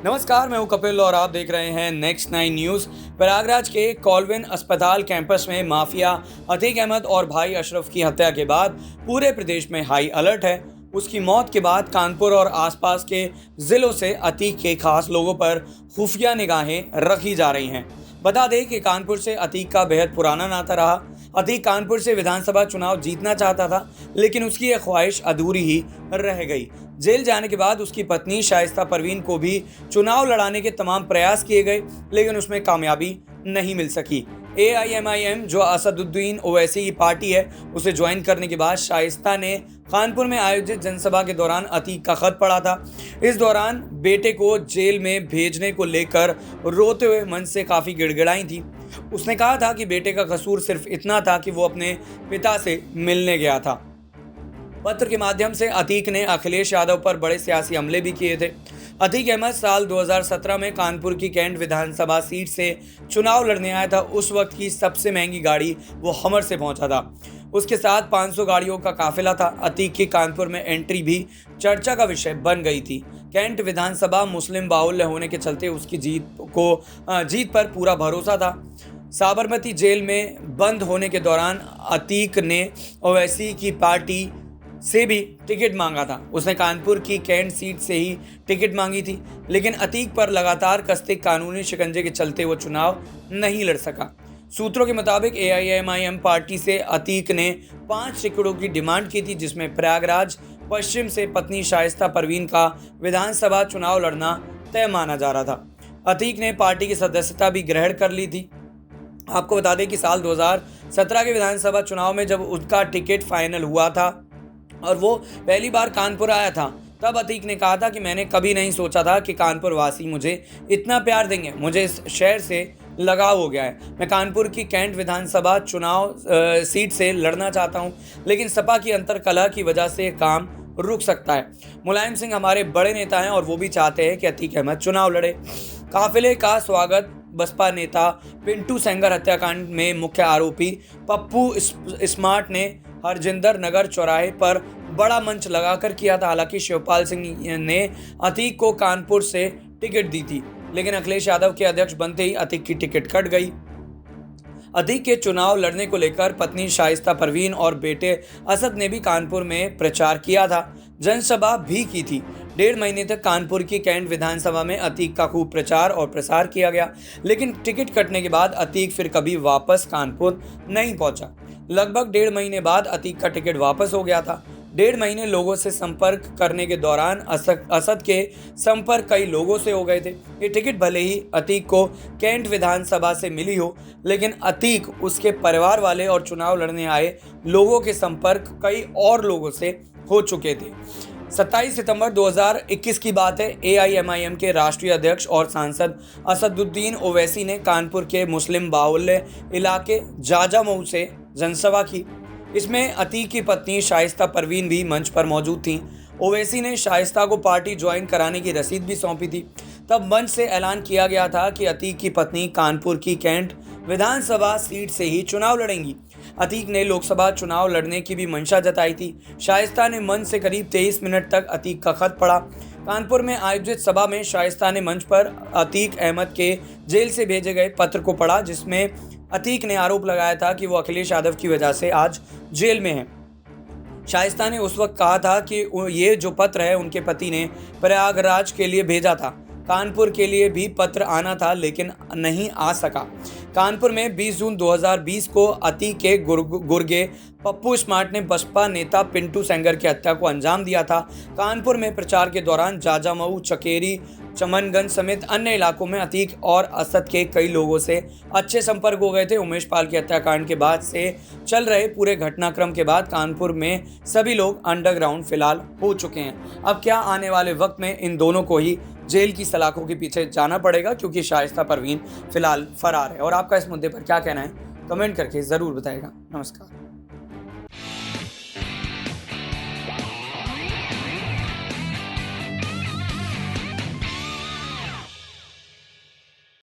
नमस्कार, मैं हूं कपिल और आप देख रहे हैं नेक्स्ट 9 न्यूज़। प्रयागराज के कॉलविन अस्पताल कैंपस में माफिया अतीक अहमद और भाई अशरफ की हत्या के बाद पूरे प्रदेश में हाई अलर्ट है। उसकी मौत के बाद कानपुर और आसपास के जिलों से अतीक के खास लोगों पर खुफिया निगाहें रखी जा रही हैं। बता दें कि कानपुर से अतीक का बेहद पुराना नाता रहा। अतीक कानपुर से विधानसभा चुनाव जीतना चाहता था, लेकिन उसकी यह ख्वाहिश अधूरी ही रह गई। जेल जाने के बाद उसकी पत्नी शाइस्ता परवीन को भी चुनाव लड़ाने के तमाम प्रयास किए गए, लेकिन उसमें कामयाबी नहीं मिल सकी। AIMIM जो असदुद्दीन ओवैसी की पार्टी है, उसे ज्वाइन करने के बाद शाइस्ता ने कानपुर में आयोजित जनसभा के दौरान अतीक का खत पढ़ा था। इस दौरान बेटे को जेल में भेजने को लेकर रोते हुए मन से काफ़ी गिड़गिड़ाई थी। उसने कहा था कि बेटे का कसूर सिर्फ इतना था कि वो अपने पिता से मिलने गया था। पत्र के माध्यम से अतीक ने अखिलेश यादव पर बड़े सियासी हमले भी किए थे। अतीक अहमद साल 2017 में कानपुर की कैंट विधानसभा सीट से चुनाव लड़ने आया था। उस वक्त की सबसे महंगी गाड़ी वो हमर से पहुंचा था। उसके साथ 500 गाड़ियों का काफिला था। अतीक की कानपुर में एंट्री भी चर्चा का विषय बन गई थी। कैंट विधानसभा मुस्लिम बाहुल्य होने के चलते उसकी जीत पर पूरा भरोसा था। साबरमती जेल में बंद होने के दौरान अतीक ने ओवैसी की पार्टी से भी टिकट मांगा था। उसने कानपुर की कैंट सीट से ही टिकट मांगी थी, लेकिन अतीक पर लगातार कसते कानूनी शिकंजे के चलते वो चुनाव नहीं लड़ सका। सूत्रों के मुताबिक AIMIM पार्टी से अतीक ने 5 टिकटों की डिमांड की थी, जिसमें प्रयागराज पश्चिम से पत्नी शाइस्ता परवीन का विधानसभा चुनाव लड़ना तय माना जा रहा था। अतीक ने पार्टी की सदस्यता भी ग्रहण कर ली थी। आपको बता दें कि साल 2017 के विधानसभा चुनाव में जब उसका टिकट फाइनल हुआ था और वो पहली बार कानपुर आया था, तब अतीक ने कहा था कि मैंने कभी नहीं सोचा था कि कानपुर वासी मुझे इतना प्यार देंगे। मुझे इस शहर से लगाव हो गया है। मैं कानपुर की कैंट विधानसभा चुनाव सीट से लड़ना चाहता हूं, लेकिन सपा की अंतरकलह की वजह से काम रुक सकता है। मुलायम सिंह हमारे बड़े नेता हैं और वो भी चाहते हैं कि अतीक अहमद चुनाव लड़े। काफिले का स्वागत बसपा नेता पिंटू सेंगर हत्याकांड में मुख्य आरोपी पप्पू स्मार्ट ने हरजिंदर नगर चौराहे पर बड़ा मंच लगाकर किया था। हालांकि शिवपाल सिंह ने अतीक को कानपुर से टिकट दी थी, लेकिन अखिलेश यादव के अध्यक्ष बनते ही अतीक की टिकट कट गई। अतीक के चुनाव लड़ने को लेकर पत्नी शाइस्ता परवीन और बेटे असद ने भी कानपुर में प्रचार किया था, जनसभा भी की थी। 1.5 महीने तक कानपुर की कैंट विधानसभा में अतीक का खूब प्रचार और प्रसार किया गया, लेकिन टिकट कटने के बाद अतीक फिर कभी वापस कानपुर नहीं पहुंचा। लगभग 1.5 महीने बाद अतीक का टिकट वापस हो गया था। 1.5 महीने लोगों से संपर्क करने के दौरान असद के संपर्क कई लोगों से हो गए थे। ये टिकट भले ही अतीक को कैंट विधानसभा से मिली हो, लेकिन अतीक, उसके परिवार वाले और चुनाव लड़ने आए लोगों के संपर्क कई और लोगों से हो चुके थे। 27 सितंबर 2021 की बात है। AIMIM के राष्ट्रीय अध्यक्ष और सांसद असदुद्दीन ओवैसी ने कानपुर के मुस्लिम बाहुल्य इलाके जाजामऊ से जनसभा की। इसमें अतीक की पत्नी शाइस्ता परवीन भी मंच पर मौजूद थीं। ओवैसी ने शाइस्ता को पार्टी ज्वाइन कराने की रसीद भी सौंपी थी। तब मंच से ऐलान किया गया था कि अतीक की पत्नी कानपुर की कैंट विधानसभा सीट से ही चुनाव लड़ेंगी। अतीक ने लोकसभा चुनाव लड़ने की भी मंशा जताई थी। शाइस्ता ने मंच से करीब 23 मिनट तक अतीक का खत पढ़ा। कानपुर में आयोजित सभा में शाइस्ता ने मंच पर अतीक अहमद के जेल से भेजे गए पत्र को पढ़ा, जिसमें अतीक ने आरोप लगाया था कि वो अखिलेश यादव की वजह से आज जेल में है। शाइस्ता ने उस वक्त कहा था कि ये जो पत्र है उनके पति ने प्रयागराज के लिए भेजा था। कानपुर के लिए भी पत्र आना था, लेकिन नहीं आ सका। कानपुर में 20 जून 2020 को अतीक के गुर्गे पप्पू स्मार्ट ने बसपा नेता पिंटू सेंगर की हत्या को अंजाम दिया था। कानपुर में प्रचार के दौरान जाजामऊ, चकेरी, चमनगंज समेत अन्य इलाकों में अतीक और असद के कई लोगों से अच्छे संपर्क हो गए थे। उमेश पाल के हत्याकांड के बाद से चल रहे पूरे घटनाक्रम के बाद कानपुर में सभी लोग अंडरग्राउंड फिलहाल हो चुके हैं। अब क्या आने वाले वक्त में इन दोनों को ही जेल की सलाखों के पीछे जाना पड़ेगा, क्योंकि शाइस्ता परवीन फिलहाल फरार है। और आपका इस मुद्दे पर क्या कहना है, कमेंट करके ज़रूर बताएगा। नमस्कार।